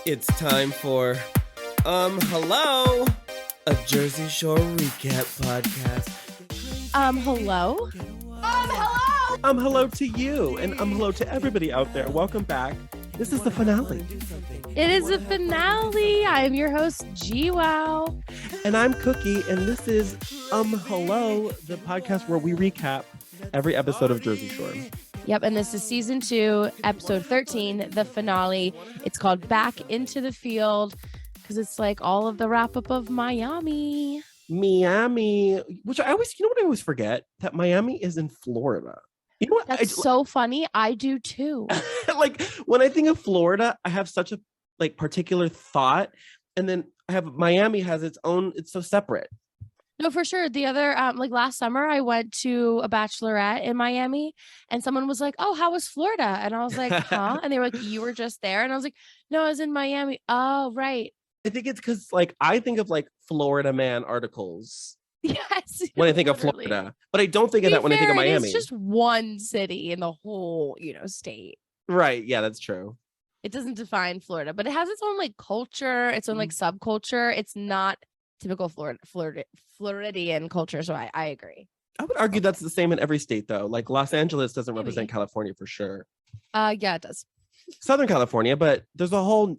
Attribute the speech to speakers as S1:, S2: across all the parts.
S1: It's time for, hello, a Jersey Shore recap podcast.
S2: Hello?
S3: Hello!
S1: Hello to you, and hello to everybody out there. Welcome back. This is the finale.
S2: It is the finale. I'm your host, G-Wow.
S1: And I'm Cookie, and this is, hello, the podcast where we recap every episode of Jersey Shore.
S2: Yep, and this is season 2, episode 13, the finale. It's called Back into the Field because it's like all of the wrap-up of Miami.
S1: Which I always, what I always forget? That Miami is in Florida. You know what?
S2: That's so funny. I do too.
S1: Like when I think of Florida, I have such a particular thought, and then I have Miami has its own. It's so separate.
S2: No, for sure. The other, last summer, I went to a bachelorette in Miami, and someone was like, "Oh, how was Florida?" And I was like, "Huh?" And they were like, "You were just there?" And I was like, "No, I was in Miami." Oh, right.
S1: I think it's because I think of Florida Man articles.
S2: Yes.
S1: When I think of
S2: literally.
S1: Florida, but I don't think of that when I think of Miami.
S2: It's just one city in the whole, state.
S1: Right. Yeah, that's true.
S2: It doesn't define Florida, but it has its own culture, its own subculture. It's not typical Floridian culture. So I agree.
S1: I would argue that's the same in every state, though. Like Los Angeles doesn't represent California for sure.
S2: Yeah, it does.
S1: Southern California, but there's a whole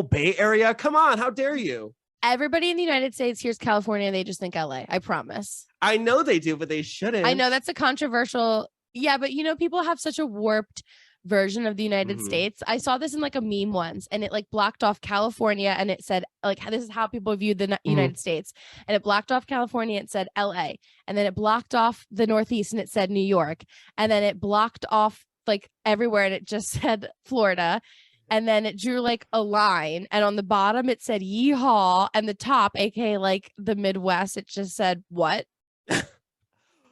S1: Bay Area. Come on, how dare you?
S2: Everybody in the United States hears California and they just think LA. I promise.
S1: I know they do, but they shouldn't.
S2: I know that's a controversial. Yeah, but people have such a warped version of the United States. I saw this in a meme once, and it blocked off California, and it said this is how people view the United States, and it blocked off California. It said LA, and then it blocked off the Northeast, and it said New York, and then it blocked off everywhere, and it just said Florida. And then it drew a line, and on the bottom it said yeehaw, and the top, aka the Midwest, it just said what?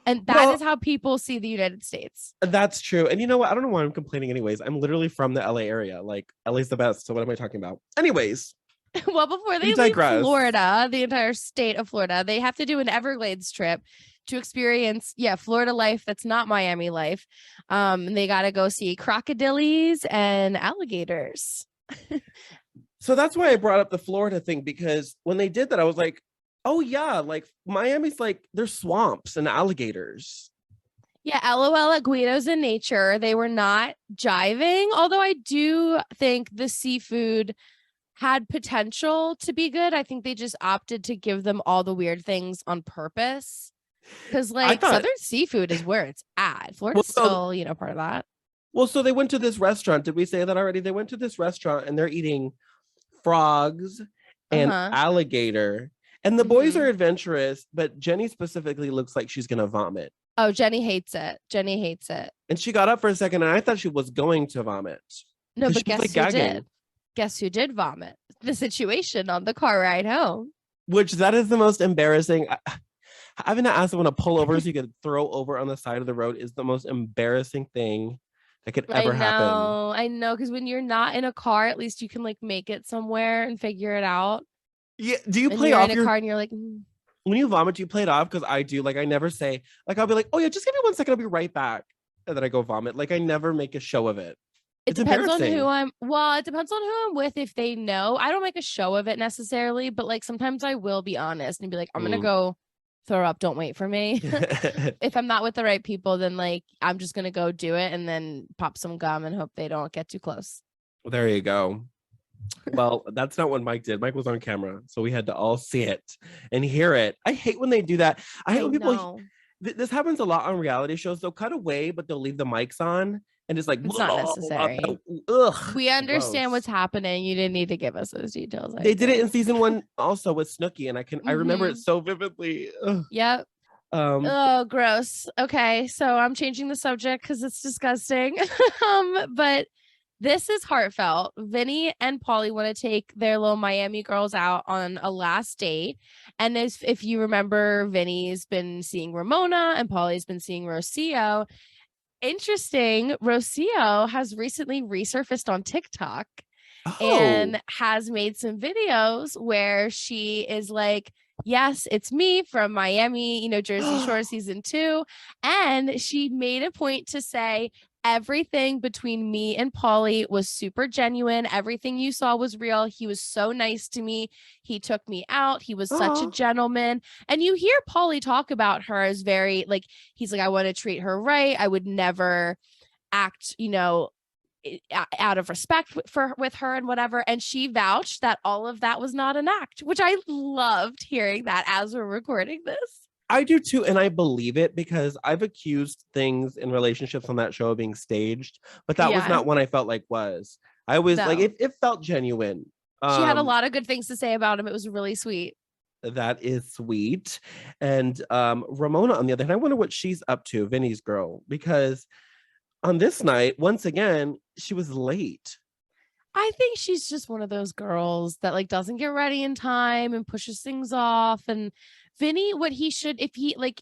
S2: And that is how people see the United States.
S1: That's true. And you know what? I don't know why I'm complaining anyways. I'm literally from the LA area. LA's the best. So what am I talking about? Anyways.
S2: Well, before they leave Florida, the entire state of Florida, they have to do an Everglades trip to experience, Florida life that's not Miami life. And they got to go see crocodiles and alligators.
S1: So that's why I brought up the Florida thing, because when they did that, I was like, oh yeah, Miami's there's swamps and alligators.
S2: Yeah, LOL at Guido's in nature. They were not jiving, although I do think the seafood had potential to be good. I think they just opted to give them all the weird things on purpose. Because Southern seafood is where it's at. Florida's still, part of that.
S1: Well, so they went to this restaurant. Did we say that already? They went to this restaurant and they're eating frogs and alligator. And the boys are adventurous, but Jenny specifically looks like she's going to vomit.
S2: Oh, Jenny hates it.
S1: And she got up for a second and I thought she was going to vomit.
S2: No, but guess who did? Guess who did vomit? The situation on the car ride home.
S1: Which that is the most embarrassing. Having to ask someone to pull over so you could throw over on the side of the road is the most embarrassing thing that could ever happen.
S2: I know, because when you're not in a car, at least you can make it somewhere and figure it out.
S1: Yeah. Do you play off
S2: in a car and you're like,
S1: when you vomit, do you play it off? Because I do. I never say, I'll be like, oh yeah, just give me 1 second, I'll be right back. And then I go vomit. I never make a show of it.
S2: It depends on who it depends on who I'm with. If they know, I don't make a show of it necessarily, but sometimes I will be honest and be like, I'm gonna go throw up, don't wait for me. If I'm not with the right people, then I'm just gonna go do it and then pop some gum and hope they don't get too close.
S1: Well, there you go. Well, that's not what Mike did. Mike was on camera, so we had to all see it and hear it. I hate when they do that. I hate when people this happens a lot on reality shows. They'll cut away, but they'll leave the mics on. And it's
S2: it's not necessary.
S1: Ugh,
S2: we understand what's happening. You didn't need to give us those details.
S1: They did it in season 1 also with Snooki, and I remember it so vividly. Ugh.
S2: Yep. Oh, gross. Okay, so I'm changing the subject because it's disgusting. But this is heartfelt. Vinny and Pauly want to take their little Miami girls out on a last date. And if you remember, Vinny's been seeing Ramona and Pauly's been seeing Rocio. Interesting, Rocio has recently resurfaced on TikTok and has made some videos where she is like, yes, it's me from Miami, Jersey Shore season 2. And she made a point to say, everything between me and Pauly was super genuine. Everything you saw was real. He was so nice to me. He took me out. He was such a gentleman. And you hear Pauly talk about her as very like, he's like, I want to treat her right. I would never act, out of respect with her and whatever. And she vouched that all of that was not an act, which I loved hearing that as we're recording this.
S1: I do too, and I believe it because I've accused things in relationships on that show of being staged, but that was not one I felt like was. I was like, it felt genuine.
S2: She had a lot of good things to say about him. It was really sweet.
S1: That is sweet. And Ramona, on the other hand, I wonder what she's up to, Vinny's girl, because on this night, once again, she was late.
S2: I think she's just one of those girls that like doesn't get ready in time and pushes things off. And Vinny, what he should, if he like,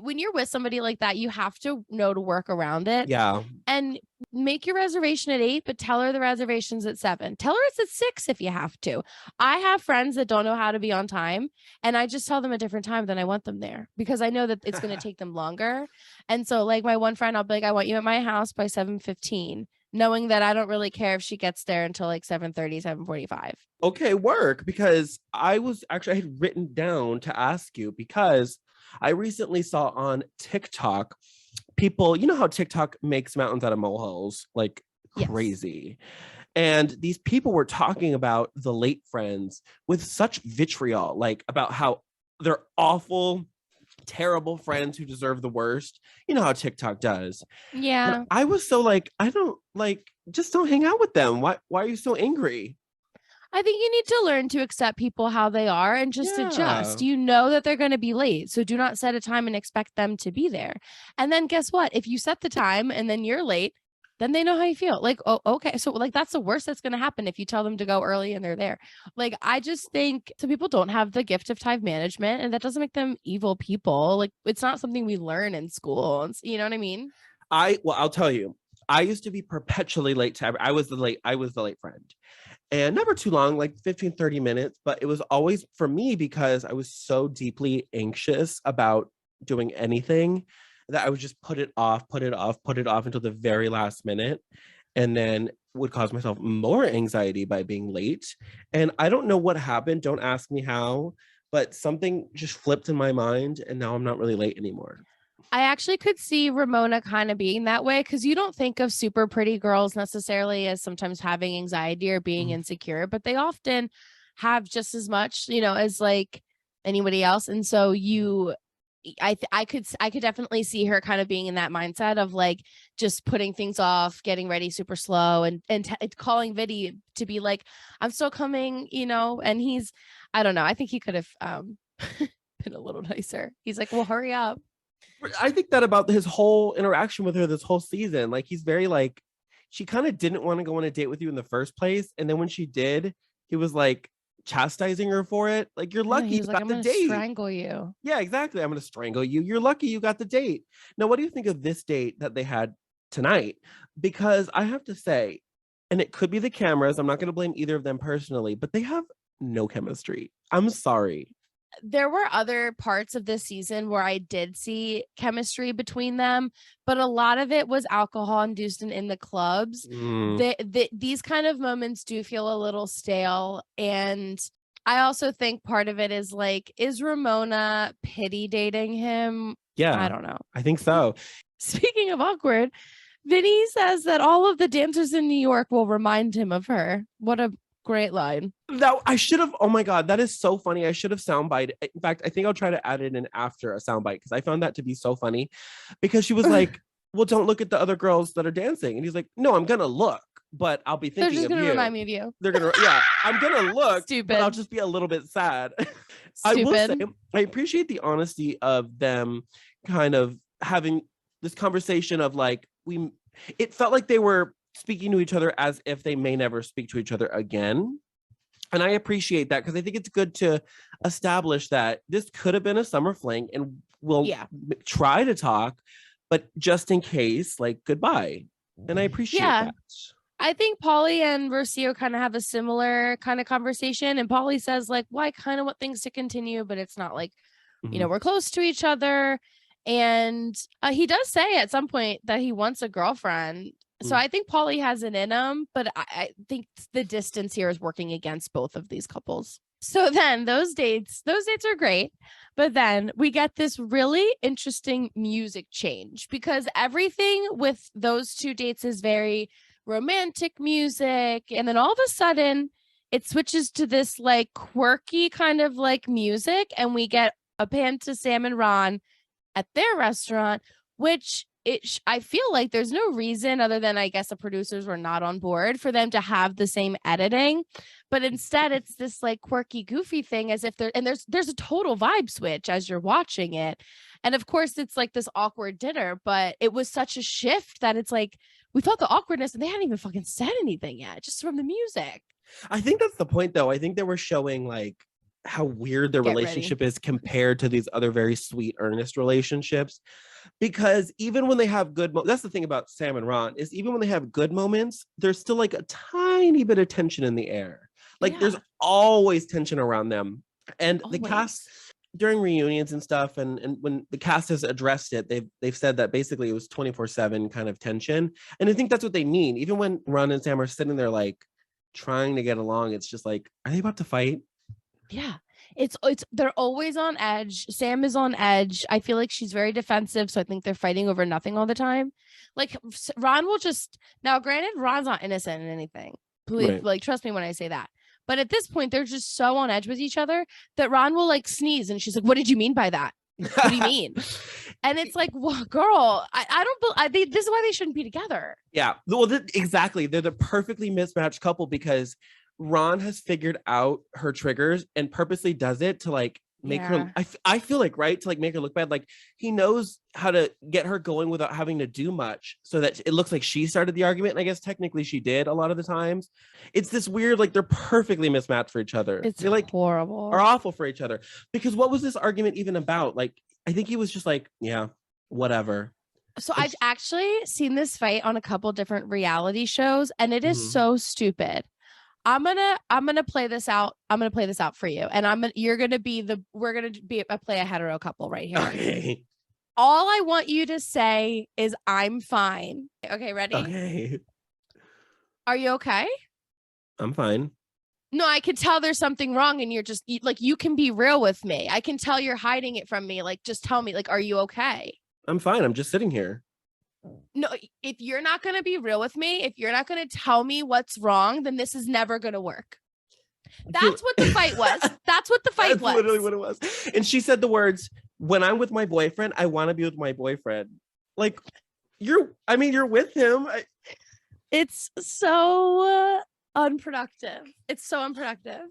S2: when you're with somebody like that, you have to know to work around it.
S1: Yeah.
S2: And make your reservation at 8, but tell her the reservation's at 7. Tell her it's at 6 if you have to. I have friends that don't know how to be on time, and I just tell them a different time than I want them there because I know that it's going to take them longer. And so like my one friend, I'll be like, I want you at my house by 7:15. Knowing that I don't really care if she gets there until like 7:30, 7:45.
S1: Okay, work. Because I had written down to ask you because I recently saw on TikTok people, you know how TikTok makes mountains out of molehills, like crazy. And these people were talking about the late friends with such vitriol, like about how they're awful, terrible friends who deserve the worst. You know how TikTok does.
S2: Yeah.
S1: And I was so like, I don't like, just don't hang out with them. Why are you so angry?
S2: I think you need to learn to accept people how they are and just adjust. You know that they're going to be late. So do not set a time and expect them to be there. And then guess what? If you set the time and then you're late, then they know how you feel. Like, oh, okay. So like, that's the worst that's going to happen if you tell them to go early and they're there. Like, I just think some people don't have the gift of time management, and that doesn't make them evil people. Like, it's not something we learn in school. You know what I mean?
S1: I'll tell you, I used to be perpetually late to I was the late friend. And never too long, like 15, 30 minutes. But it was always for me because I was so deeply anxious about doing anything that I would just put it off until the very last minute. And then would cause myself more anxiety by being late. And I don't know what happened. Don't ask me how, but something just flipped in my mind. And now I'm not really late anymore.
S2: I actually could see Ramona kind of being that way because you don't think of super pretty girls necessarily as sometimes having anxiety or being insecure, but they often have just as much, as like anybody else. And so I could definitely see her kind of being in that mindset of like just putting things off, getting ready super slow, and calling Vinny to be like, I'm still coming, and he's, I don't know. I think he could have been a little nicer. He's like, well, hurry up.
S1: I think that about his whole interaction with her this whole season. Like, he's very like, she kind of didn't want to go on a date with you in the first place. And then when she did, he was like chastising her for it. Like, you're lucky you got the date.
S2: Strangle you.
S1: Yeah, exactly. I'm going to strangle you. You're lucky you got the date. Now, what do you think of this date that they had tonight? Because I have to say, and it could be the cameras, I'm not going to blame either of them personally, but they have no chemistry. I'm sorry.
S2: There were other parts of this season where I did see chemistry between them, but a lot of it was alcohol induced in the clubs. These kind of moments do feel a little stale. And I also think part of it is like, is Ramona pity dating him?
S1: Yeah.
S2: I don't know.
S1: I think so.
S2: Speaking of awkward, Vinny says that all of the dancers in New York will remind him of her. What a great line.
S1: That I should have. Oh my God, that is so funny. I should have soundbite. In fact, I think I'll try to add it in after a soundbite because I found that to be so funny. Because she was like, "Well, don't look at the other girls that are dancing," and he's like, "No, I'm gonna look, but I'll be thinking of you."
S2: They're just gonna remind me of you.
S1: They're gonna, yeah, I'm gonna look,
S2: Stupid.
S1: but I'll just be a little bit sad. I will say, I appreciate the honesty of them, kind of having this conversation of like It felt like they were speaking to each other as if they may never speak to each other again. And I appreciate that because I think it's good to establish that this could have been a summer fling and we'll try to talk, but just in case, like, goodbye. And I appreciate that.
S2: I think Pauly and Rocio kind of have a similar kind of conversation. And Pauly says like, well, I kind of want things to continue, but it's not like, we're close to each other. And he does say at some point that he wants a girlfriend. So I think Paulie has it in him, but I think the distance here is working against both of these couples. So then those dates are great. But then we get this really interesting music change because everything with those two dates is very romantic music. And then all of a sudden it switches to this like quirky kind of like music. And we get a pan to Sam and Ron at their restaurant, which I feel like there's no reason other than I guess the producers were not on board for them to have the same editing, but instead it's this like quirky, goofy thing as if there's a total vibe switch as you're watching it. And of course it's like this awkward dinner, but it was such a shift that it's like, we felt the awkwardness and they hadn't even fucking said anything yet, just from the music.
S1: I think that's the point though. I think they were showing like how weird their relationship is compared to these other very sweet, earnest relationships. Because even when they have good that's the thing about Sam and Ron, is even when they have good moments, there's still like a tiny bit of tension in the air. Like there's always tension around them. And the cast during reunions and stuff, and when the cast has addressed it, they've said that basically it was 24/7 kind of tension. And I think that's what they mean. Even when Ron and Sam are sitting there like trying to get along, it's just like, are they about to fight?
S2: Yeah, it's they're always on edge. Sam is on edge. I feel like she's very defensive, so I think they're fighting over nothing all the time. Like Ron will just, now granted, Ron's not innocent in anything. Please, like trust me when I say that. But at this point, they're just so on edge with each other that Ron will like sneeze, and she's like, "What did you mean by that? What do you mean?" And it's like, well, girl, I don't. This is why they shouldn't be together.
S1: Yeah, well, exactly. They're the perfectly mismatched couple because Ron has figured out her triggers and purposely does it to like make her, I feel like, right, to like make her look bad. Like he knows how to get her going without having to do much so that it looks like she started the argument. And I guess technically she did a lot of the times. It's this weird, like they're perfectly mismatched for each other.
S2: It's
S1: they like
S2: horrible
S1: are awful for each other. Because what was this argument even about? Like, I think he was just like, yeah, whatever.
S2: So I've actually seen this fight on a couple different reality shows, and it is so stupid. I'm gonna play this out. I'm gonna play this out for you, and we're gonna be a play a hetero couple right here.
S1: Okay.
S2: All I want you to say is "I'm fine." Okay, ready?
S1: Okay.
S2: Are you okay?
S1: I'm fine.
S2: No, I can tell there's something wrong, and you're just like, you can be real with me. I can tell you're hiding it from me. Like, just tell me, like, are you okay?
S1: I'm fine. I'm just sitting here.
S2: No, if you're not going to be real with me, if you're not going to tell me what's wrong, then this is never going to work. That's what the fight was. That's what the fight was.
S1: That's literally what it was. And she said the words, "When I'm with my boyfriend, I want to be with my boyfriend." Like, you're with him.
S2: It's so unproductive. It's so unproductive.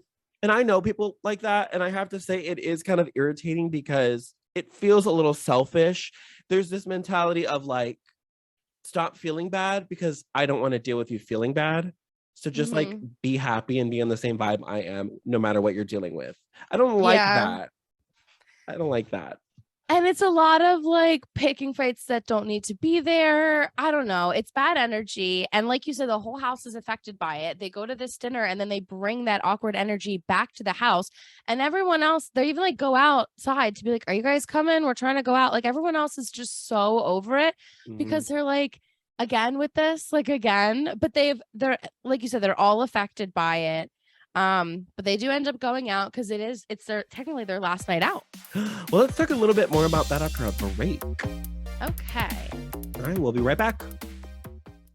S1: And I know people like that. And I have to say it is kind of irritating because it feels a little selfish. There's this mentality of like, stop feeling bad because I don't want to deal with you feeling bad. So just like be happy and be on the same vibe I am, no matter what you're dealing with. I don't like that. I don't like that.
S2: And it's a lot of like picking fights that don't need to be there. I don't know. It's bad energy. And like you said, the whole house is affected by it. They go to this dinner and then they bring that awkward energy back to the house. And everyone else, they even like go outside to be like, "Are you guys coming? We're trying to go out." Like everyone else is just so over it because they're like, again with this, like again. But they're like you said, they're all affected by it. But they do end up going out because it's technically their last night out.
S1: Well, let's talk a little bit more about that after a break.
S2: Okay.
S1: All right, we'll be right back.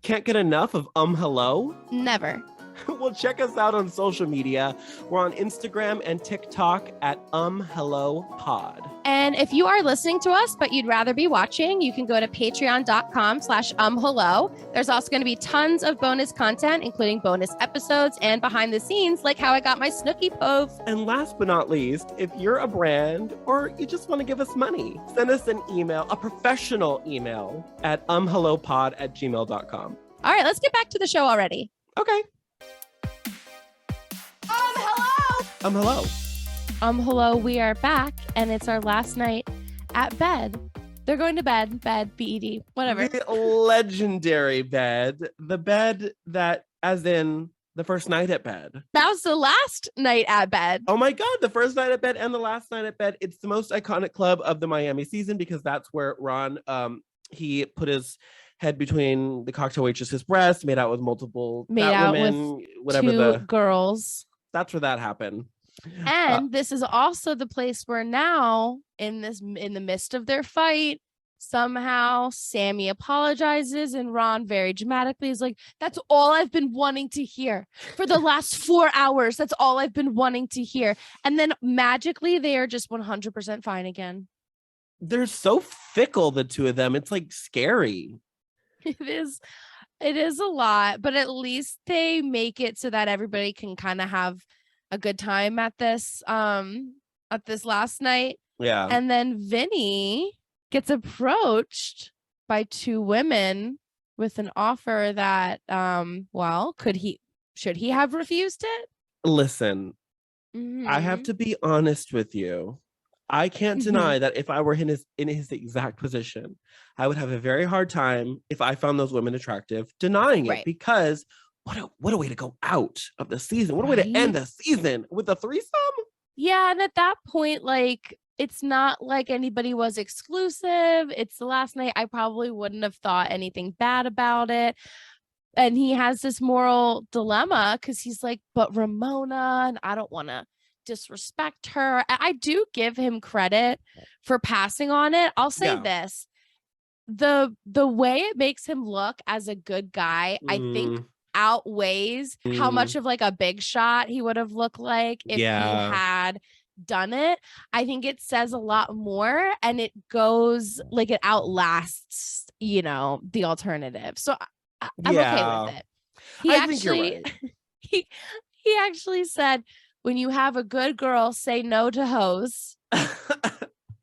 S1: Can't get enough of hello?
S2: Never.
S1: Well, check us out on social media. We're on Instagram and TikTok at hello pod.
S2: And if you are listening to us, but you'd rather be watching, you can go to patreon.com/hello. There's also going to be tons of bonus content, including bonus episodes and behind the scenes, like how I got my Snooki pove.
S1: And last but not least, if you're a brand or you just want to give us money, send us an email, a professional email at hellopod@gmail.com.
S2: All right, let's get back to the show already.
S1: Okay.
S3: Hello.
S2: Hello, we are back, and it's our last night at bed. They're going to bed, BED, whatever.
S1: The legendary bed, the bed that, as in The first night at bed.
S2: That was the last night at bed.
S1: Oh my God, the first night at bed and the last night at bed. It's the most iconic club of the Miami season because that's where Ron, he put his head between the cocktail waitress's breast, made out with multiple women, whatever
S2: two girls.
S1: That's where that happened.
S2: And this is also the place where now, in the midst of their fight, somehow Sammy apologizes and Ron very dramatically is like, that's all I've been wanting to hear for the last 4 hours. That's all I've been wanting to hear. And then magically they are just 100% fine again.
S1: They're so fickle, the two of them. It's like scary.
S2: It is a lot, but at least they make it so that everybody can kind of have a good time at this last night.
S1: Yeah.
S2: And then Vinny gets approached by two women with an offer that should he have refused it?
S1: Listen, I have to be honest with you. I can't deny that if I were in his exact position, I would have a very hard time, if I found those women attractive, denying it, because what a way to go out of the season. What a way to end the season with a threesome.
S2: Yeah, and at that point, like, it's not like anybody was exclusive. It's the last night. I probably wouldn't have thought anything bad about it. And he has this moral dilemma because he's like, but Ramona, and I don't want to disrespect her. I do give him credit for passing on it. I'll say this. The way it makes him look as a good guy, I think outweighs how much of like a big shot he would have looked like if he had done it. I think it says a lot more and it goes like it outlasts, the alternative. So I'm okay with it.
S1: I think you're right.
S2: he actually said, when you have a good girl, say no to hoes.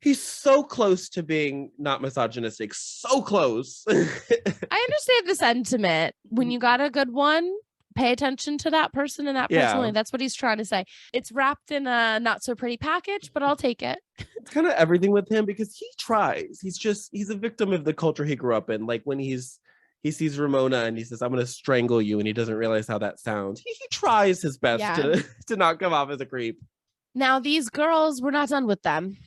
S1: He's so close to being not misogynistic. So close.
S2: I understand the sentiment. When you got a good one, pay attention to that person and that person only. That's what he's trying to say. It's wrapped in a not so pretty package, but I'll take it.
S1: It's kind of everything with him because he tries. He's a victim of the culture he grew up in. Like when he sees Ramona and he says, I'm going to strangle you. And he doesn't realize how that sounds. He tries his best to not come off as a creep.
S2: Now, these girls, we're not done with them.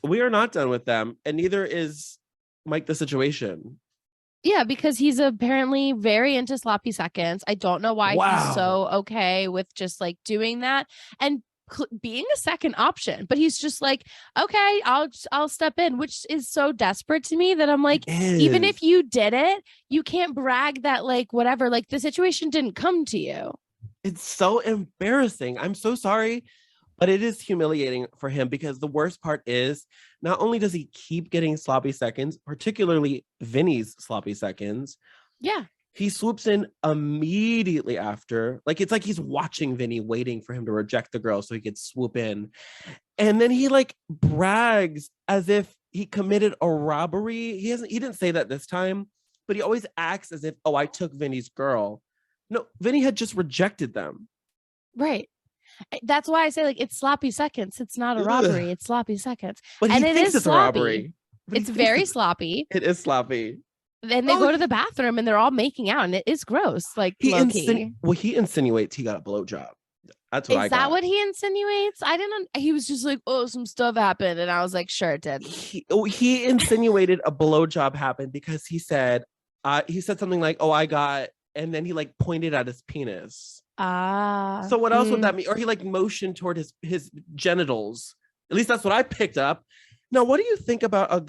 S1: We are not done with them. And neither is Mike the Situation.
S2: Yeah, because he's apparently very into sloppy seconds. I don't know why he's so okay with just like doing that and being a second option. But he's just like, okay, I'll step in, which is so desperate to me that I'm like, even if you did it, you can't brag that like whatever, like the situation didn't come to you.
S1: It's so embarrassing. I'm so sorry. But it is humiliating for him because the worst part is not only does he keep getting sloppy seconds, particularly Vinny's sloppy seconds.
S2: Yeah.
S1: He swoops in immediately after. Like, it's like he's watching Vinny waiting for him to reject the girl so he could swoop in. And then he like brags as if he committed a robbery. He didn't say that this time, but he always acts as if, I took Vinny's girl. No, Vinny had just rejected them.
S2: Right. That's why I say like it's sloppy seconds. It's not a robbery. It's sloppy seconds.
S1: But
S2: and
S1: it is sloppy. A robbery.
S2: It's very sloppy.
S1: It is sloppy.
S2: Then they go to the bathroom and they're all making out and it is gross. Like
S1: he insinuates he got a blowjob. That's what I got.
S2: Is that what he insinuates? I didn't. He was just like, some stuff happened, and I was like, sure it did.
S1: He insinuated a blowjob happened because he said something like, I got, and then he like pointed at his penis. So what else would that mean? Or he like motioned toward his genitals. At least that's what I picked up. Now, what do you think about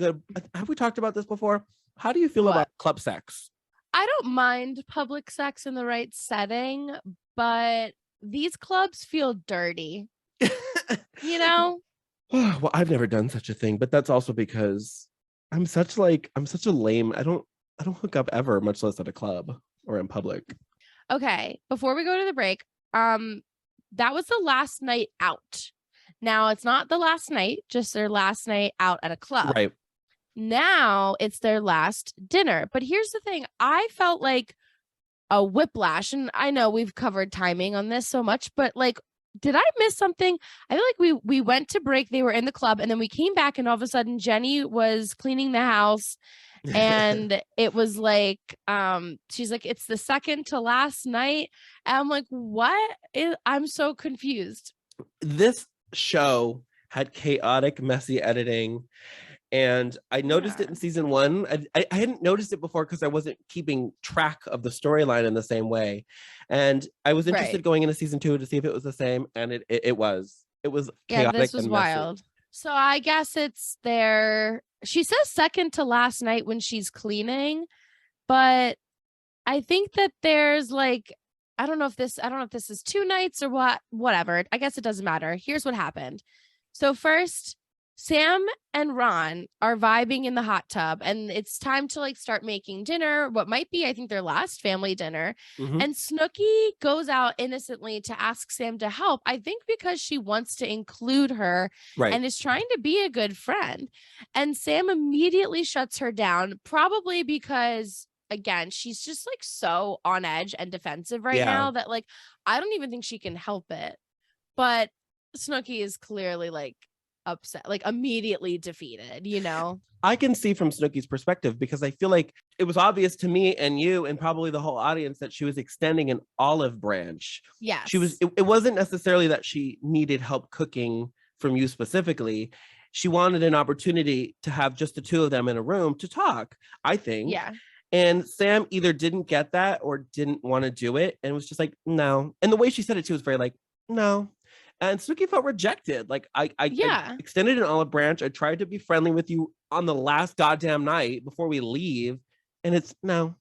S1: have we talked about this before? How do you feel about club sex?
S2: I don't mind public sex in the right setting, but these clubs feel dirty.
S1: Well, I've never done such a thing, but that's also because I'm such a lame. I don't hook up ever, much less at a club or in public.
S2: Okay, before we go to the break, that was the last night out. Now it's not the last night, just their last night out at a club.
S1: Right.
S2: Now it's their last dinner. But here's the thing. I felt like a whiplash, and I know we've covered timing on this so much, but like did I miss something? I feel like we went to break. They were in the club, and then we came back, and all of a sudden Jenny was cleaning the house, and it was like, she's like, it's the second to last night. And I'm like, what? I'm so confused.
S1: This show had chaotic, messy editing. And I noticed it in season 1. I hadn't noticed it before because I wasn't keeping track of the storyline in the same way. And I was interested going into season 2 to see if it was the same. And it was. It was chaotic.
S2: Yeah, this was wild. So I guess it's there. She says second to last night when she's cleaning, but I think that there's like, I don't know if this is 2 nights or whatever. I guess it doesn't matter. Here's what happened. So first, Sam and Ron are vibing in the hot tub, and it's time to like start making dinner, what might be, I think, their last family dinner. And Snooki goes out innocently to ask Sam to help, I think because she wants to include her and is trying to be a good friend. And Sam immediately shuts her down, probably because, again, she's just like so on edge and defensive now that like, I don't even think she can help it. But Snooki is clearly like upset, like immediately defeated, you know?
S1: I can see from Snooki's perspective because I feel like it was obvious to me and you and probably the whole audience that she was extending an olive branch.
S2: Yes.
S1: It wasn't necessarily that she needed help cooking from you specifically. She wanted an opportunity to have just the two of them in a room to talk, I think.
S2: Yeah.
S1: And Sam either didn't get that or didn't want to do it and was just like, no. And the way she said it too was very like, no. And Snooki felt rejected. Like I extended an olive branch. I tried to be friendly with you on the last goddamn night before we leave. And it's no.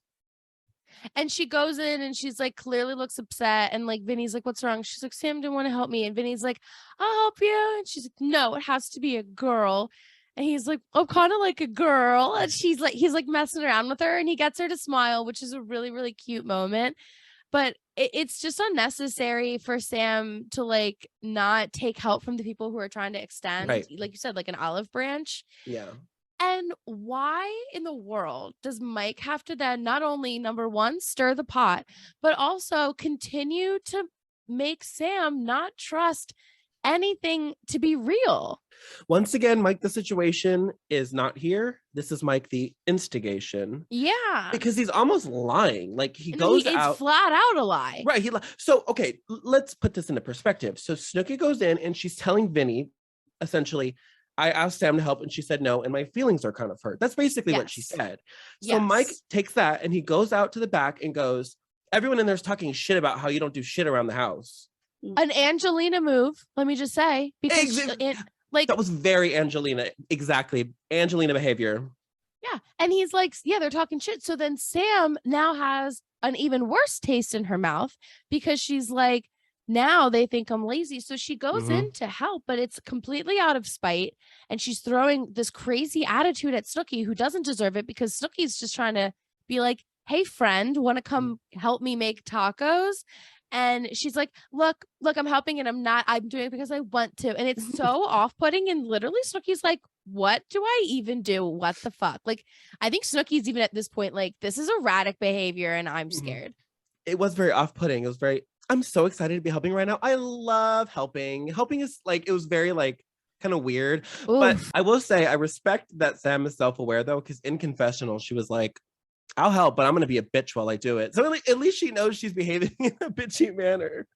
S2: And she goes in and she's like, clearly looks upset. And like, Vinny's like, what's wrong? She's like, Sam didn't want to help me. And Vinny's like, I'll help you. And she's like, no, it has to be a girl. And he's like, oh, kind of like a girl. And he's like messing around with her, and he gets her to smile, which is a really, really cute moment. But it's just unnecessary for Sam to like not take help from the people who are trying to extend, like you said, like an olive branch.
S1: Yeah.
S2: And why in the world does Mike have to then not only, number one, stir the pot, but also continue to make Sam not trust anything to be real?
S1: Once again, Mike, the situation is not here. This is Mike, the instigation.
S2: Yeah.
S1: Because he's almost lying. Like he goes out.
S2: It's flat out a lie.
S1: Right. So, okay, let's put this into perspective. So Snooki goes in and she's telling Vinny, essentially, I asked Sam to help and she said no, and my feelings are kind of hurt. That's basically what she said. So Mike takes that and he goes out to the back and goes, everyone in there's talking shit about how you don't do shit around the house.
S2: An Angelina move, let me just say, because
S1: that was very Angelina. Exactly. Angelina behavior.
S2: Yeah. And he's like, yeah, they're talking shit. So then Sam now has an even worse taste in her mouth because she's like, now they think I'm lazy. So she goes in to help, but it's completely out of spite. And she's throwing this crazy attitude at Snooki, who doesn't deserve it, because Snooki's just trying to be like, hey, friend, want to come help me make tacos? And she's like, look, I'm helping, and I'm doing it because I want to. And it's so off-putting. And literally Snooki's like, what do I even do? What the fuck? Like, I think Snooki's even at this point, like, this is erratic behavior and I'm scared.
S1: It was very off-putting. I'm so excited to be helping right now. I love helping. Helping is like, it was very like kind of weird. Oof. But I will say, I respect that Sam is self-aware though, because in confessional, she was like, I'll help, but I'm going to be a bitch while I do it. So at least she knows she's behaving in a bitchy manner.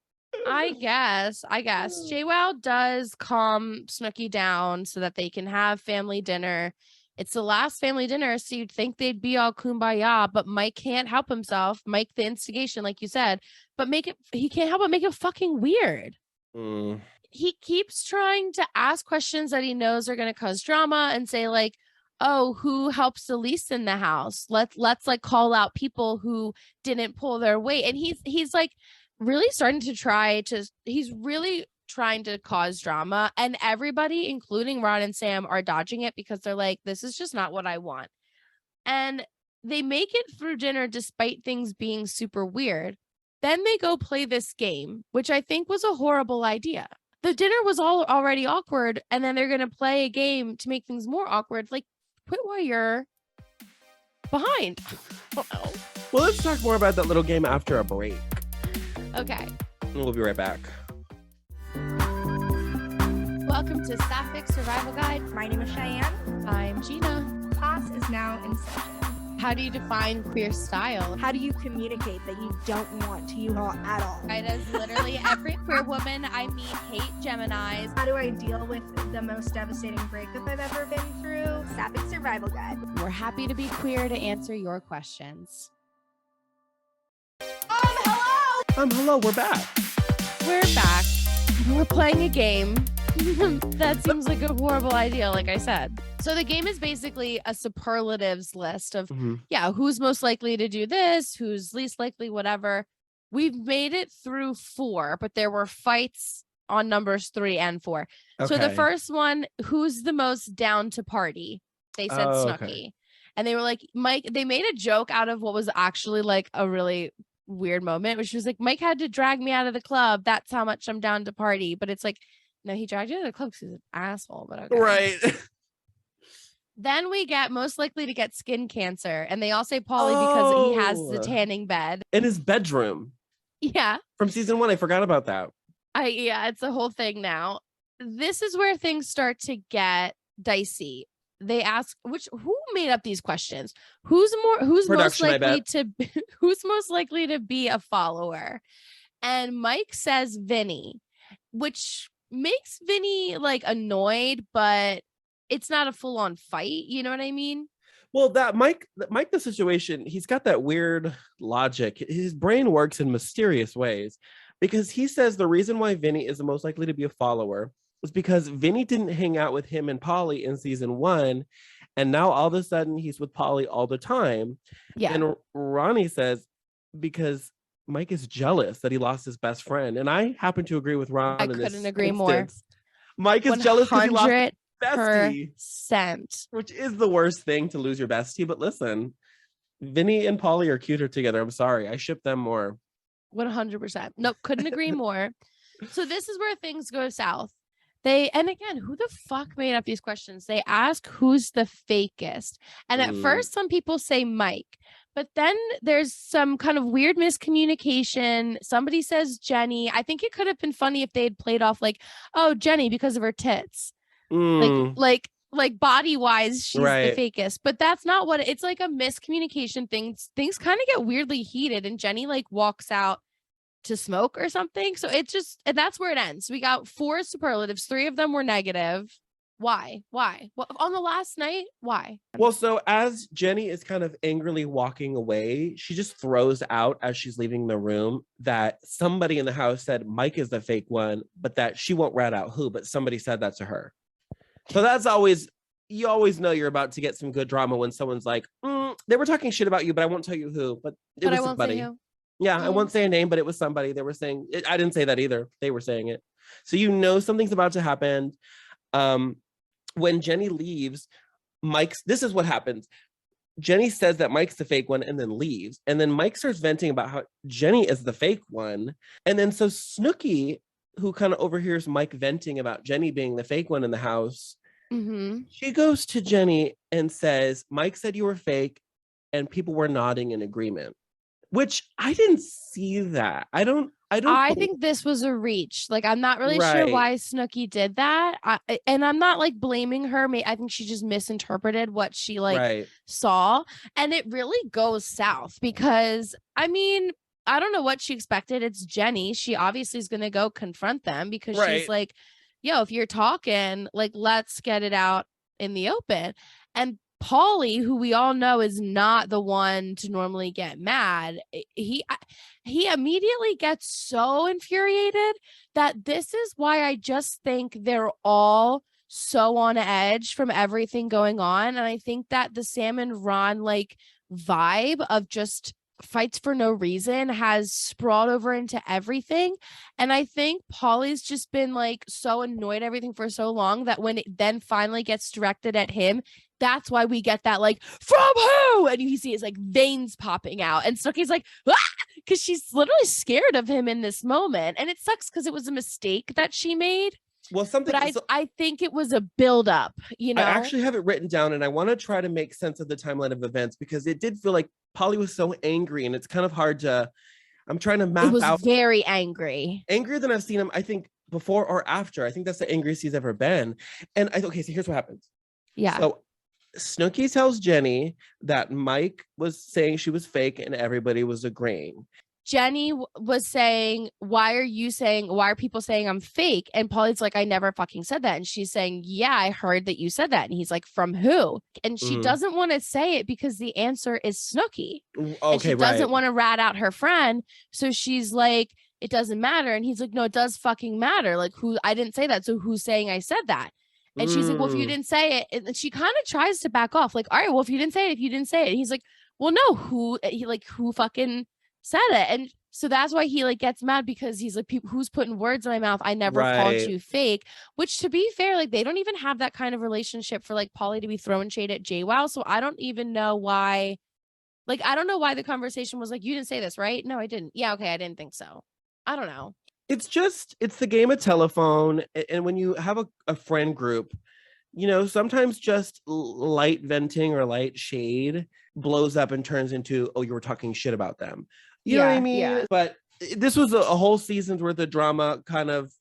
S2: I guess. JWoww does calm Snooki down so that they can have family dinner. It's the last family dinner, so you'd think they'd be all kumbaya, but Mike can't help himself. Mike, the instigation, like you said, but he can't help but make it fucking weird. He keeps trying to ask questions that he knows are going to cause drama and say like, oh, who helps the least in the house? Let's like call out people who didn't pull their weight. And he's like really starting to he's really trying to cause drama, and everybody, including Ron and Sam, are dodging it because they're like, this is just not what I want. And they make it through dinner despite things being super weird. Then they go play this game, which I think was a horrible idea. The dinner was already awkward, and then they're going to play a game to make things more awkward. Like, quit while you're behind.
S1: Well, let's talk more about that little game after a break.
S2: Okay.
S1: We'll be right back.
S2: Welcome to Sapphic Survival Guide.
S3: My name is Cheyenne.
S2: I'm Gina.
S3: Class is now in session.
S2: How do you define queer style?
S3: How do you communicate that you don't want to U-Haul at all?
S2: Right, as literally every queer woman I meet hate Geminis.
S3: How do I deal with the most devastating breakup I've ever been through? Sapphic Survival Guide.
S2: We're happy to be queer to answer your questions.
S1: Hello, we're back.
S2: We're back. We're playing a game. That seems like a horrible idea, like I said. So the game is basically a superlatives list of, who's most likely to do this, who's least likely, whatever. We've made it through 4, but there were fights on numbers 3 and 4. Okay. So the first one, who's the most down to party? They said Snooki. Okay. And they were like, Mike, they made a joke out of what was actually like a really weird moment, which was like, Mike had to drag me out of the club. That's how much I'm down to party. But it's like, no, he dragged you out of the club because he's an asshole. But okay.
S1: Right.
S2: Then we get most likely to get skin cancer. And they all say Pauly because he has the tanning bed.
S1: In his bedroom.
S2: Yeah.
S1: From season 1. I forgot about that.
S2: It's a whole thing now. This is where things start to get dicey. They ask who made up these questions? Who's most likely to be a follower? And Mike says Vinny, which makes Vinny like annoyed, but it's not a full-on fight. You know what I mean?
S1: Well, that Mike, the situation, he's got that weird logic. His brain works in mysterious ways because he says the reason why Vinny is the most likely to be a follower was because Vinny didn't hang out with him and Pauly in season 1. And now all of a sudden he's with Pauly all the time. Yeah. And Ronnie says, because Mike is jealous that he lost his best friend. And I happen to agree with Ron.
S2: I couldn't agree more.
S1: Mike is jealous because he lost his bestie.
S2: %.
S1: Which is the worst thing, to lose your bestie. But listen, Vinny and Pauly are cuter together. I'm sorry. I ship them more.
S2: 100%. Nope. Couldn't agree more. So this is where things go south. And again, who the fuck made up these questions? They ask who's the fakest. And at first, some people say Mike, but then there's some kind of weird miscommunication. Somebody says Jenny. I think it could have been funny if they had played off like, oh, Jenny, because of her tits. Like body wise, she's the fakest, but that's not what it's like. A miscommunication. Things kind of get weirdly heated, and Jenny like walks out to smoke or something. So it just, and that's where it ends. We got 4 superlatives. 3 of them were negative. Why? Well, on the last night, why?
S1: Well, so as Jenny is kind of angrily walking away, she just throws out as she's leaving the room that somebody in the house said Mike is the fake one, but that she won't rat out who, but somebody said that to her. So that's you always know you're about to get some good drama when someone's like, they were talking shit about you, but I won't tell you who, but it was somebody. Yeah, I won't say a name, but it was somebody. They were saying it. I didn't say that either. They were saying it. So you know something's about to happen. When Jenny leaves, this is what happens. Jenny says that Mike's the fake one and then leaves. And then Mike starts venting about how Jenny is the fake one. And then so Snooki, who kind of overhears Mike venting about Jenny being the fake one in the house, she goes to Jenny and says, Mike said you were fake, and people were nodding in agreement. Which I didn't see that. I
S2: think this was a reach. Like, I'm not really sure why Snooki did that. And I'm not like blaming her. I think she just misinterpreted what she saw. And it really goes south because, I mean, I don't know what she expected. It's Jenny. She obviously is going to go confront them because she's like, yo, if you're talking, like, let's get it out in the open. And Pauly, who we all know is not the one to normally get mad, he immediately gets so infuriated that this is why I just think they're all so on edge from everything going on. And I think that the Sam and Ron like vibe of just fights for no reason has sprawled over into everything. And I think Pauly's just been like so annoyed at everything for so long that when it then finally gets directed at him, that's why we get that like, from who? And you see his like veins popping out. And Snooki's like, because she's literally scared of him in this moment. And it sucks because it was a mistake that she made.
S1: Well,
S2: I think it was a buildup, you know.
S1: I actually have it written down, and I want to try to make sense of the timeline of events because it did feel like Pauly was so angry, and it's kind of hard to. I'm trying to map out.
S2: Very angry.
S1: Angrier than I've seen him. I think before or after. I think that's the angriest he's ever been. And okay, so here's what happens.
S2: Yeah.
S1: So Snooki tells Jenny that Mike was saying she was fake and everybody was agreeing.
S2: Jenny was saying, why are people saying I'm fake? And Polly's like, I never fucking said that. And she's saying, yeah, I heard that you said that. And he's like, from who? And she doesn't want to say it because the answer is Snooki.
S1: Okay,
S2: and she doesn't want to rat out her friend. So she's like, it doesn't matter. And he's like, no, it does fucking matter. Like, I didn't say that. So who's saying I said that? And she's like, well, if you didn't say it. And she kind of tries to back off. Like, all right, well, if you didn't say it. And he's like, well, no, who fucking said it? And so that's why he like gets mad, because he's like, who's putting words in my mouth? I never called you fake. Which, to be fair, like they don't even have that kind of relationship for like Polly to be throwing shade at JWoww. So I don't even know why. Like, I don't know why the conversation was like, you didn't say this, right? No, I didn't. Yeah, okay, I didn't think so. I don't know.
S1: It's the game of telephone. And when you have a friend group, you know, sometimes just light venting or light shade blows up and turns into, oh, you were talking shit about them. You know what I mean? Yeah. But this was a whole season's worth of drama kind of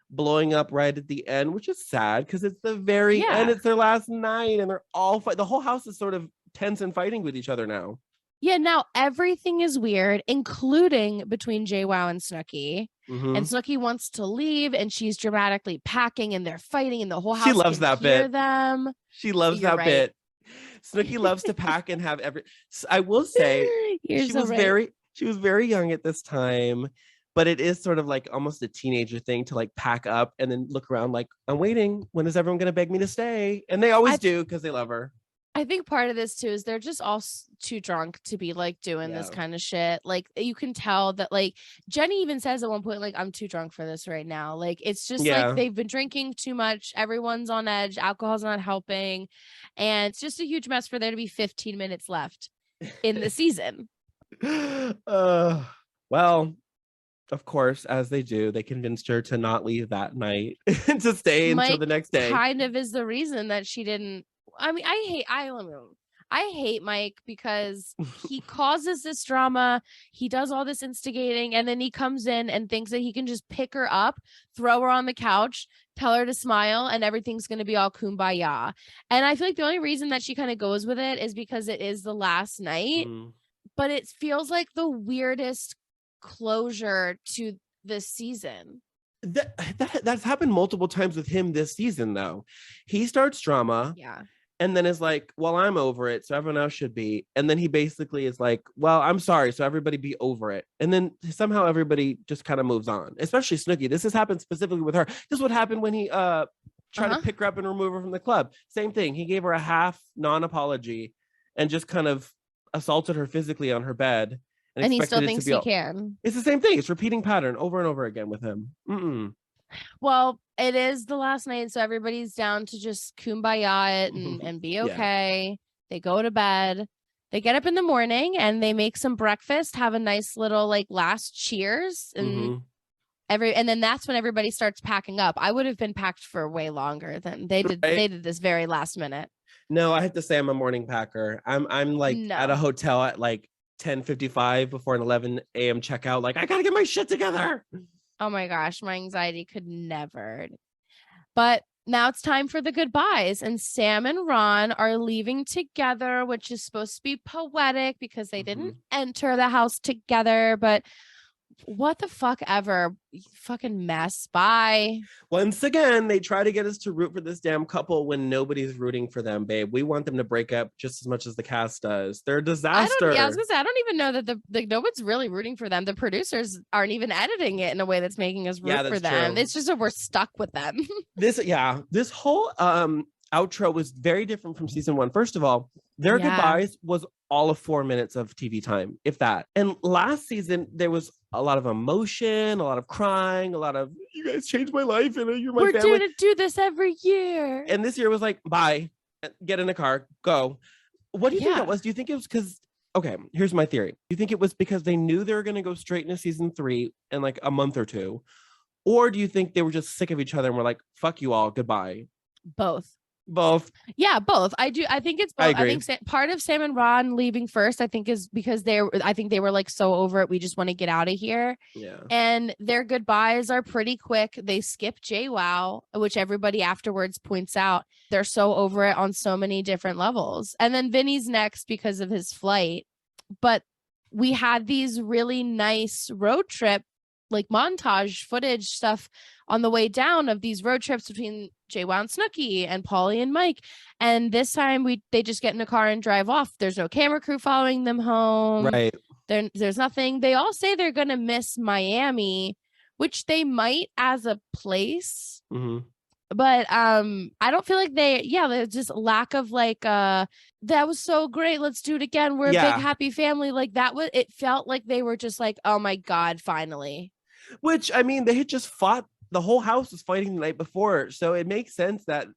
S1: blowing up right at the end, which is sad because it's the very end. It's their last night and they're all the whole house is sort of tense and fighting with each other now.
S2: Yeah, now everything is weird, including between JWoww and Snooki. And Snooki wants to leave, and she's dramatically packing, and they're fighting, and the whole house.
S1: She loves that bit.
S2: Them.
S1: She loves that bit. Snooki loves to pack and have I will say, she was very young at this time, but it is sort of like almost a teenager thing to like pack up and then look around like, I'm waiting. When is everyone going to beg me to stay? And they always do because they love her.
S2: I think part of this too is they're just all too drunk to be like doing this kind of shit. Like you can tell that like Jenny even says at one point, like, I'm too drunk for this right now. Like it's just like they've been drinking too much. Everyone's on edge. Alcohol's not helping. And it's just a huge mess for there to be 15 minutes left in the season.
S1: Well, of course, as they do, they convinced her to not leave that night and to stay until the next day.
S2: Kind of is the reason that she didn't. I mean, I hate Mike because he causes this drama. He does all this instigating, and then he comes in and thinks that he can just pick her up, throw her on the couch, tell her to smile, and everything's going to be all kumbaya. And I feel like the only reason that she kind of goes with it is because it is the last night, but it feels like the weirdest closure to this season.
S1: That's happened multiple times with him this season, though. He starts drama.
S2: Yeah.
S1: And then is like, well, I'm over it, so everyone else should be. And then he basically is like, well, I'm sorry, so everybody be over it. And then somehow everybody just kind of moves on, especially Snooki. This has happened specifically with her. This is what happened when he tried to pick her up and remove her from the club. Same thing. He gave her a half non-apology and just kind of assaulted her physically on her bed.
S2: And he still thinks he can.
S1: It's the same thing. It's repeating pattern over and over again with him.
S2: Well, it is the last night, so everybody's down to just kumbaya it and be okay. Yeah. They go to bed. They get up in the morning and they make some breakfast, have a nice little like last cheers, and and then that's when everybody starts packing up. I would have been packed for way longer than they did. Right? They did this very last minute.
S1: No, I have to say I'm a morning packer. I'm like at a hotel at like 10:55 before an 11 a.m. checkout. Like I gotta get my shit together.
S2: Oh my gosh, my anxiety could never. But now it's time for the goodbyes, and Sam and Ron are leaving together, which is supposed to be poetic because they didn't enter the house together, but what the fuck ever. You fucking mess. Bye.
S1: Once again, they try to get us to root for this damn couple when nobody's rooting for them, babe. We want them to break up just as much as the cast does. They're a disaster.
S2: I was gonna say, I don't even know that the no one's really rooting for them. The producers aren't even editing it in a way that's making us root for them. True. It's just that we're stuck with them.
S1: This whole outro was very different from season 1. First of all, their goodbyes was all of 4 minutes of TV time, if that. And last season, there was a lot of emotion, a lot of crying, a lot of, you guys changed my life and you're my family.
S2: We're going to do this every year.
S1: And this year was like, bye, get in a car, go. What do you think that was? Do you think it was because, okay, here's my theory. Do you think it was because they knew they were going to go straight into season 3 in like a month or two? Or do you think they were just sick of each other and were like, fuck you all, goodbye?
S2: Both.
S1: Both.
S2: Yeah, both. I think it's both.
S1: I agree.
S2: I think part of Sam and Ron leaving first, I think, is because I think they were like so over it. We just want to get out of here.
S1: Yeah.
S2: And their goodbyes are pretty quick. They skip JWoww, which everybody afterwards points out. They're so over it on so many different levels. And then Vinny's next because of his flight. But we had these really nice road trip, like montage footage stuff on the way down of these road trips between JWoww and Snooki and Pauly and Mike. And this time they just get in a car and drive off. There's no camera crew following them home.
S1: Right.
S2: There's nothing. They all say they're going to miss Miami, which they might as a place.
S1: Mm-hmm.
S2: But I don't feel like there's just lack of like that was so great, let's do it again, we're a big happy family. Like it felt like they were just like, oh my God, finally.
S1: Which, I mean, they had just fought, the whole house was fighting the night before, so it makes sense that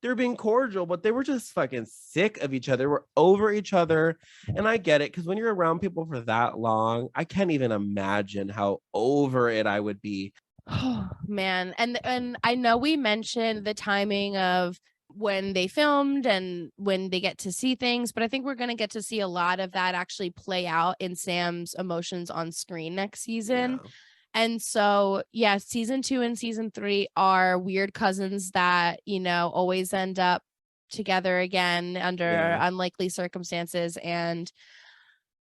S1: they were being cordial, but they were just fucking sick of each other. We're over each other, and I get it, because when you're around people for that long, I can't even imagine how over it I would be.
S2: Oh man. And I know we mentioned the timing of when they filmed and when they get to see things, but I think we're going to get to see a lot of that actually play out in Sam's emotions on screen next season. Yeah. And so, yeah, season 2 and season 3 are weird cousins that, always end up together again under unlikely circumstances. And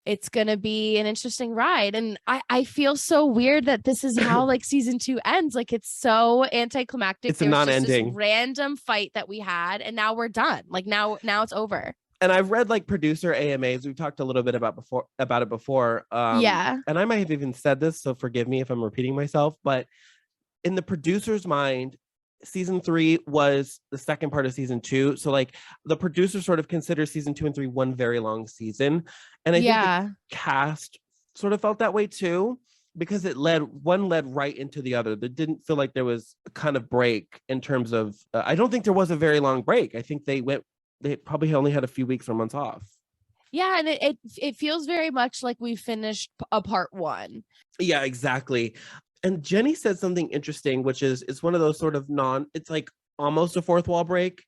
S2: it's going to be an interesting ride. And I feel so weird that this is how like season 2 ends. Like it's so anticlimactic.
S1: It's a non-ending.
S2: This random fight that we had and now we're done. Like now it's over.
S1: And I've read like producer AMAs. We've talked a little bit about it before. And I might have even said this, so forgive me if I'm repeating myself, but in the producer's mind, season 3 was the second part of season 2. So like the producer sort of considers season 2 and 3 one very long season. And I think the cast sort of felt that way too, because one led right into the other. There didn't feel like there was a kind of break in terms of, I don't think there was a very long break. I think they probably only had a few weeks or months off.
S2: Yeah, and it feels very much like we finished a part 1.
S1: Yeah, exactly. And Jenny said something interesting, which is it's one of those sort of it's like almost a fourth wall break.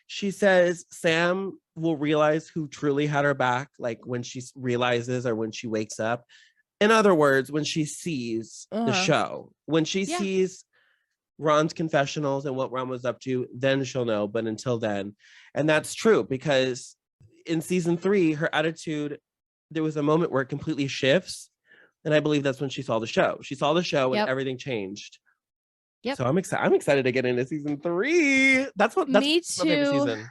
S1: She says Sam will realize who truly had her back, like when she realizes or when she wakes up. In other words, when she sees the show, when she sees Ron's confessionals and what Ron was up to, then she'll know. But until then, and that's true, because in season 3, her attitude, there was a moment where it completely shifts. And I believe that's when she saw the show. She saw the show and everything changed. Yep. So I'm excited to get into season 3. That's
S2: Me too.
S1: My favorite season.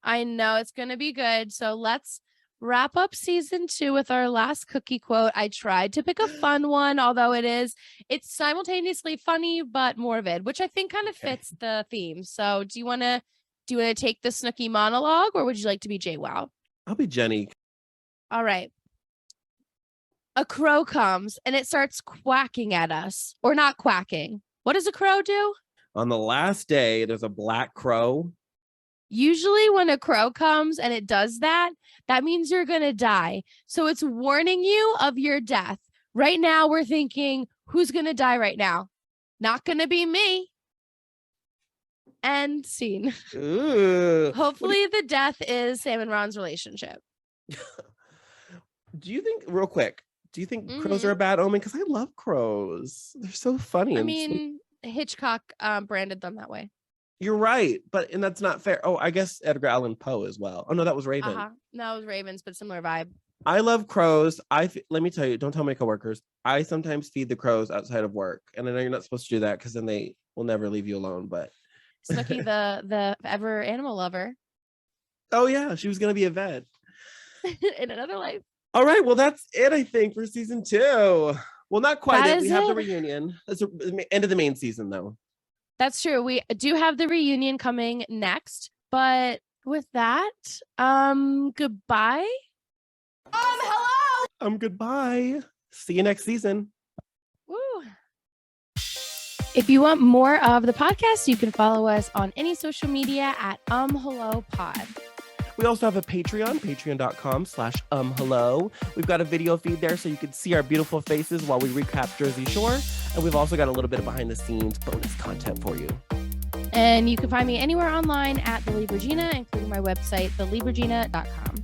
S2: I know it's going to be good. So let's wrap up season 2 with our last cookie quote. I tried to pick a fun one, although it's simultaneously funny but morbid, which I think kind of fits the theme. So do you want to take the Snooki monologue, or would you like to be JWoww?
S1: I'll be Jenny.
S2: All right. A crow comes and it starts quacking at us, or not quacking. What does a crow do?
S1: On the last day, there's a black crow.
S2: Usually when a crow comes and it does that, that means you're going to die. So it's warning you of your death. Right now, we're thinking, who's going to die right now? Not going to be me. End scene.
S1: Ooh.
S2: Hopefully the death is Sam and Ron's relationship.
S1: Do you think, real quick, crows are a bad omen? Because I love crows. They're so funny.
S2: I mean, Hitchcock branded them that way.
S1: You're right, and that's not fair. Oh, I guess Edgar Allan Poe as well. Oh no, that was Raven.
S2: No, it was Ravens, but similar vibe.
S1: I love crows. Let me tell you, don't tell my coworkers. I sometimes feed the crows outside of work, and I know you're not supposed to do that because then they will never leave you alone. But
S2: Snooki, the ever animal lover.
S1: Oh yeah, she was gonna be a vet
S2: in another life.
S1: All right, well that's it, I think, for season 2. Well, not quite. We have the reunion. That's the end of the main season, though.
S2: That's true. We do have the reunion coming next, but with that, goodbye.
S3: Hello.
S1: Goodbye. See you next season.
S2: Woo. If you want more of the podcast, you can follow us on any social media at Hello Pod.
S1: We also have a Patreon, patreon.com/hello. We've got a video feed there so you can see our beautiful faces while we recap Jersey Shore. And we've also got a little bit of behind the scenes bonus content for you.
S2: And you can find me anywhere online at The Lead Regina, including my website, theleadregina.com.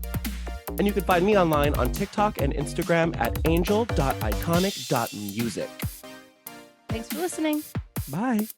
S1: And you can find me online on TikTok and Instagram at angel.iconic.music.
S2: Thanks for listening.
S1: Bye.